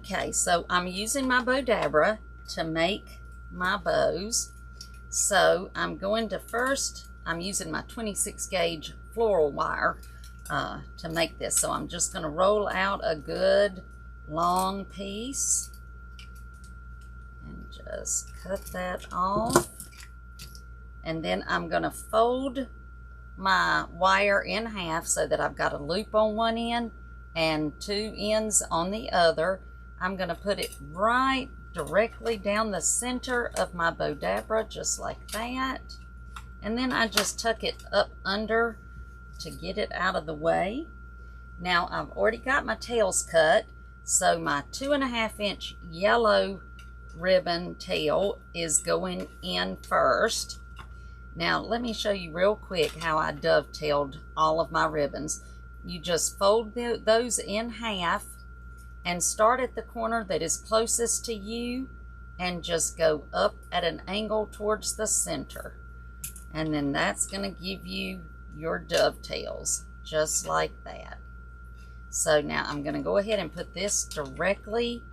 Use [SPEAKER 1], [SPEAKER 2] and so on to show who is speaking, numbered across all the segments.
[SPEAKER 1] Okay, so I'm using my Bowdabra to make my bows. So I'm going to first, I'm using my 26 gauge floral wire to make this. So I'm just going to roll out a good long piece and just cut that off. And then I'm going to fold my wire in half so that I've got a loop on one end and two ends on the other. I'm going to put it right directly down the center of my Bowdabra, just like that. And then I just tuck it up under to get it out of the way. Now I've already got my tails cut, so my 2.5 inch yellow ribbon tail is going in first. Now let me show you real quick how I dovetailed all of my ribbons. You just fold those in half and start at the corner that is closest to you and just go up at an angle towards the center. And then that's going to give you your dovetails, just like that. So now I'm going to go ahead and put this directly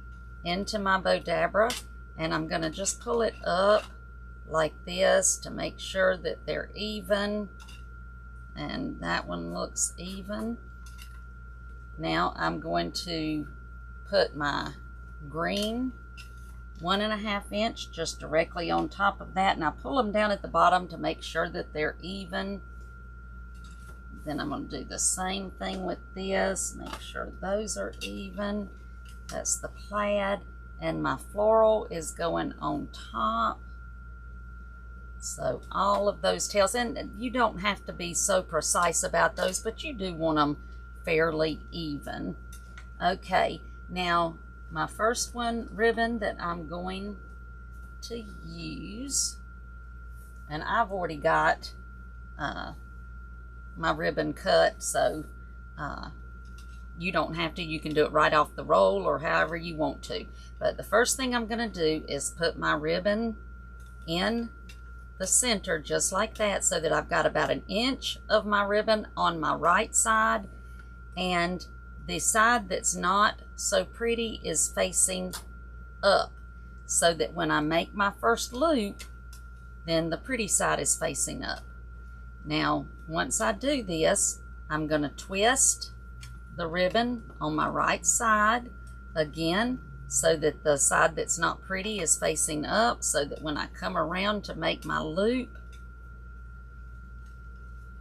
[SPEAKER 1] into my Bowdabra, and I'm going to just pull it up like this to make sure that they're even. And that one looks even. Now I'm going to put my green 1.5 inch just directly on top of that, and I pull them down at the bottom to make sure that they're even. Then I'm going to do the same thing with this, make sure those are even. That's the plaid, and my floral is going on top. So all of those tails, and you don't have to be so precise about those, but you do want them fairly even. Okay, now my first ribbon that I'm going to use, and I've already got my ribbon cut, so you don't have to. You can do it right off the roll or however you want to. But the first thing I'm going to do is put my ribbon in the center just like that, so that I've got about 1 inch of my ribbon on my right side, and the side that's not so pretty is facing up, so that when I make my first loop, then the pretty side is facing up. Now once I do this, I'm going to twist the ribbon on my right side again, so that the side that's not pretty is facing up, so that when I come around to make my loop,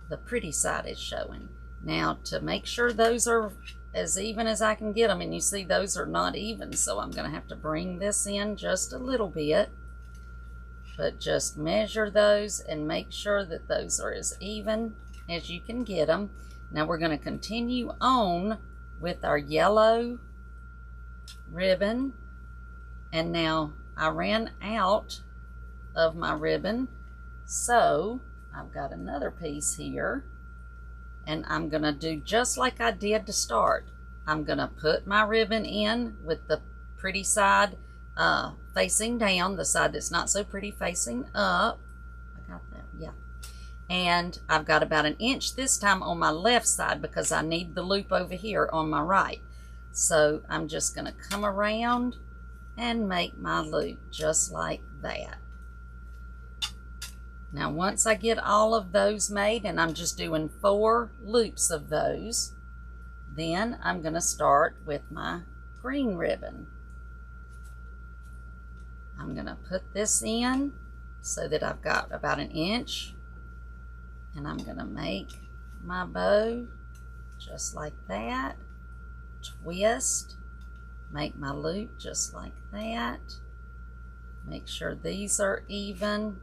[SPEAKER 1] the pretty side is showing. Now to make sure those are as even as I can get them, and you see those are not even, so I'm going to have to bring this in just a little bit, but just measure those and make sure that those are as even as you can get them. Now we're going to continue on with our yellow ribbon, and now I ran out of my ribbon, so I've got another piece here, and I'm going to do just like I did to start. I'm going to put my ribbon in with the pretty side facing down, the side that's not so pretty facing up. I got that, yeah. And I've got about 1 inch this time on my left side because I need the loop over here on my right. So I'm just going to come around and make my loop just like that. Now once I get all of those made, and I'm just doing 4 loops of those, then I'm going to start with my green ribbon. I'm going to put this in so that I've got about 1 inch, and I'm going to make my bow just like that, twist, make my loop just like that, make sure these are even.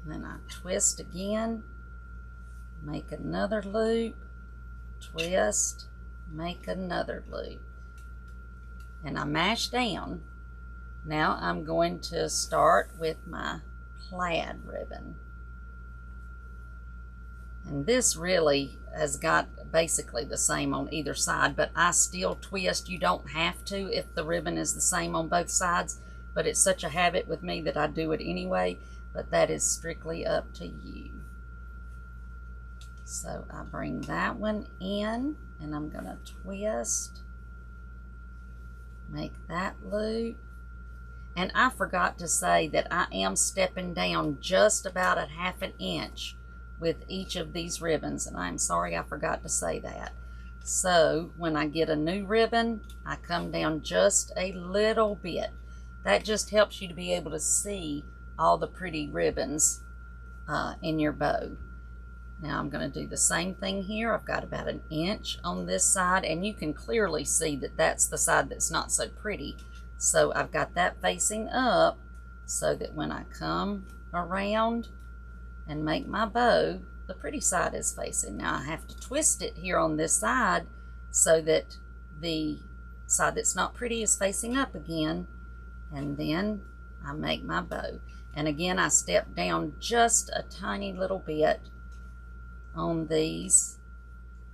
[SPEAKER 1] Then I twist again, make another loop, twist, make another loop, and I mash down. Now I'm going to start with my plaid ribbon, and this really has got basically the same on either side, but I still twist. You don't have to if the ribbon is the same on both sides, but it's such a habit with me that I do it anyway. But that is strictly up to you. So I bring that one in, and I'm going to twist, make that loop. And I forgot to say that I am stepping down just about a 1/2 inch with each of these ribbons, and I'm sorry I forgot to say that. So when I get a new ribbon, I come down just a little bit. That just helps you to be able to see all the pretty ribbons in your bow. Now I'm going to do the same thing here. I've got about 1 inch on this side, and you can clearly see that that's the side that's not so pretty. So I've got that facing up so that when I come around and make my bow, the pretty side is facing. Now I have to twist it here on this side so that the side that's not pretty is facing up again, and then I make my bow. And again, I step down just a tiny little bit on these,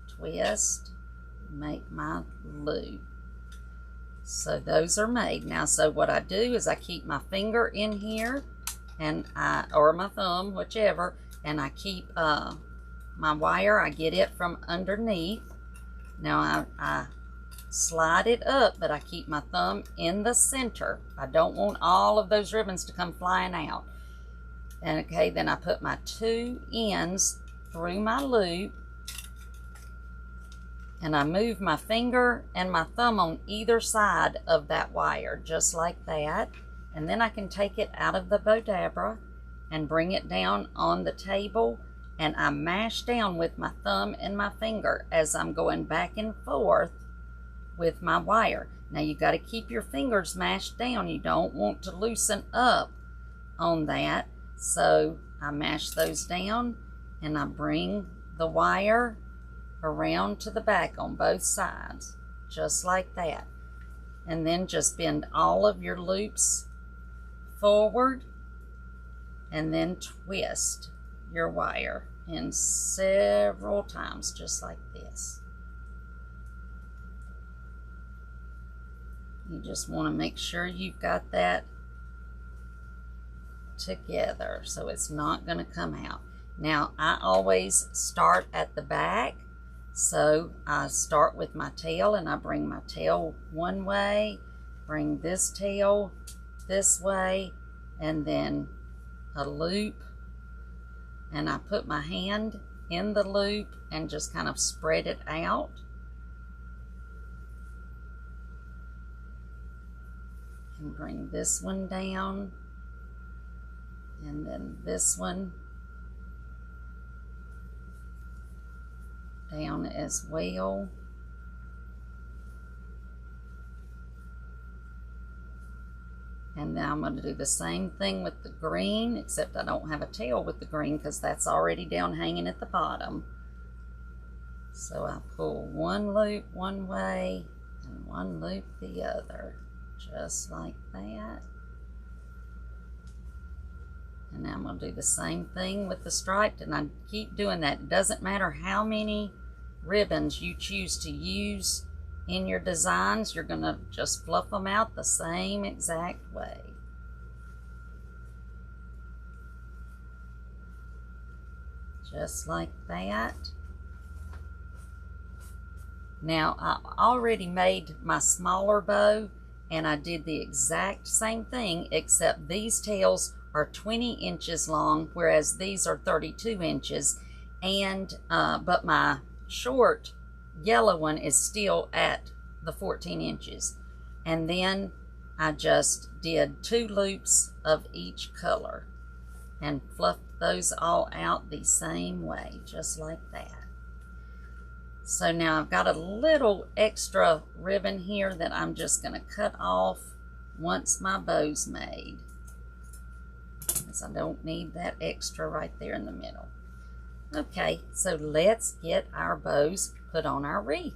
[SPEAKER 1] twist, make my loop. So those are made. Now, so what I do is I keep my finger in here, and or my thumb, whichever, and I keep my wire, I get it from underneath. Now I slide it up, but I keep my thumb in the center. I don't want all of those ribbons to come flying out. And okay, then I put my 2 ends through my loop, and I move my finger and my thumb on either side of that wire, just like that. And then I can take it out of the Bowdabra and bring it down on the table, and I mash down with my thumb and my finger as I'm going back and forth with my wire. Now you got to keep your fingers mashed down. You don't want to loosen up on that. So I mash those down, and I bring the wire around to the back on both sides, just like that. And then just bend all of your loops forward, and then twist your wire in several times, just like this. You just want to make sure you've got that together so it's not going to come out. Now I always start at the back, so I start with my tail, and I bring my tail one way, bring this tail this way, and then a loop, and I put my hand in the loop and just kind of spread it out. And bring this one down, and then this one down as well. And now I'm going to do the same thing with the green, except I don't have a tail with the green because that's already down hanging at the bottom. So I pull one loop one way and one loop the other, just like that. And now I'm going to do the same thing with the striped, and I keep doing that. It doesn't matter how many ribbons you choose to use in your designs, you're going to just fluff them out the same exact way. Just like that. Now I already made my smaller bow, and I did the exact same thing, except these tails are 20 inches long, whereas these are 32 inches. And but my short yellow one is still at the 14 inches. And then I just did 2 loops of each color and fluffed those all out the same way, just like that. So now I've got a little extra ribbon here that I'm just going to cut off once my bow's made, because I don't need that extra right there in the middle. Okay, so let's get our bows put on our wreath.